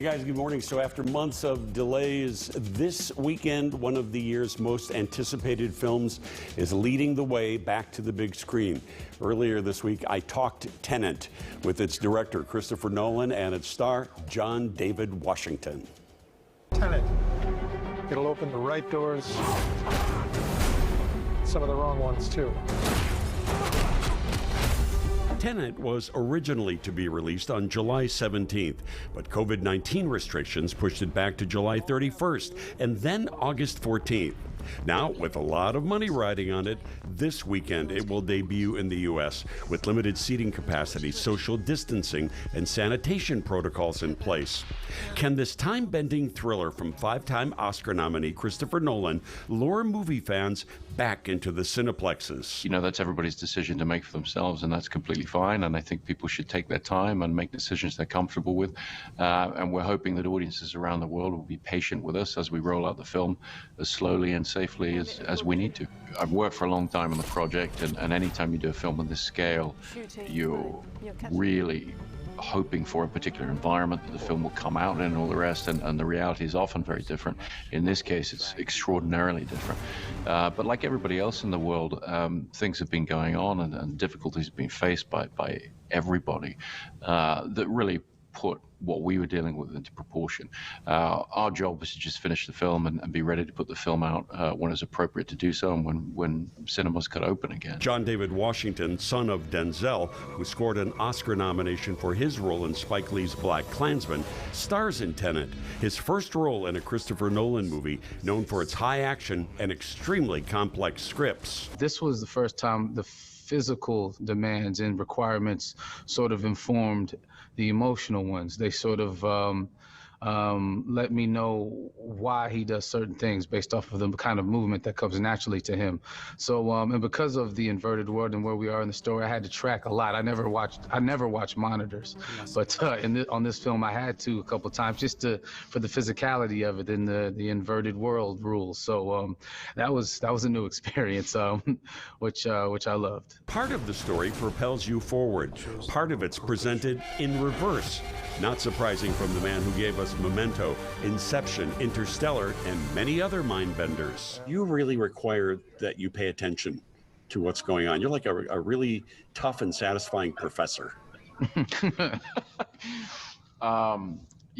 Hey guys, good morning. So after months of delays, this weekend, one of the year's most anticipated films is leading the way back to the big screen. Earlier this week, I talked Tenet with its director, Christopher Nolan, and its star, John David Washington. Tenet. It'll open the right doors, some of the wrong ones too. Tenet was originally to be released on July 17th, but COVID-19 restrictions pushed it back to July 31st and then August 14th. Now, with a lot of money riding on it, this weekend it will debut in the U.S. with limited seating capacity, social distancing, and sanitation protocols in place. Can this time-bending thriller from five-time Oscar nominee Christopher Nolan lure movie fans back into the cineplexes? You know, that's everybody's decision to make for themselves, and that's completely fine. And I think people should take their time and make decisions they're comfortable with. And we're hoping that audiences around the world will be patient with us as we roll out the film as slowly and safely as we need to. I've worked for a long time on the project, and anytime you do a film of this scale, you're really hoping for a particular environment that the film will come out in and all the rest, and the reality is often very different. In this case, it's extraordinarily different. But like everybody else in the world, things have been going on and difficulties have been faced by everybody that really put what we were dealing with into proportion. Our job was to just finish the film and be ready to put the film out when it's appropriate to do so and when cinemas could open again. John David Washington, son of Denzel, who scored an Oscar nomination for his role in Spike Lee's BlacKkKlansman, stars in Tenet, his first role in a Christopher Nolan movie known for its high action and extremely complex scripts. This was the first time the physical demands and requirements sort of informed the emotional ones. They sort of let me know why he does certain things based off of the kind of movement that comes naturally to him. So, and because of the inverted world and where we are in the story, I had to track a lot. I never watched monitors, but on this film, I had to a couple times just for the physicality of it and the inverted world rules. So that was a new experience, which I loved. Part of the story propels you forward. Part of it's presented in reverse. Not surprising from the man who gave us Memento, Inception, Interstellar, and many other mind benders. You really require that you pay attention to what's going on. You're like a really tough and satisfying professor.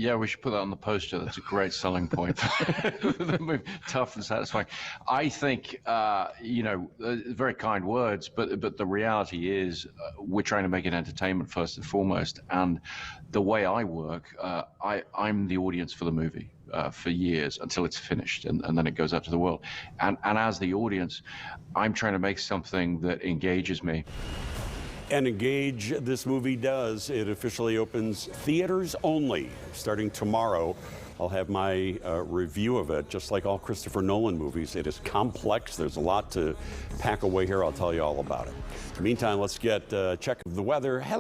Yeah, we should put that on the poster. That's a great selling point. The movie, tough and satisfying. I think, very kind words, but the reality is we're trying to make it entertainment first and foremost. And the way I work, I'm the audience for the movie for years until it's finished, and then it goes out to the world. And as the audience, I'm trying to make something that engages me. And engage this movie does. It officially opens theaters only starting tomorrow. I'll have my review of it, just like all Christopher Nolan movies. It is complex. There's a lot to pack away here. I'll tell you all about it. In the meantime, let's get a check of the weather.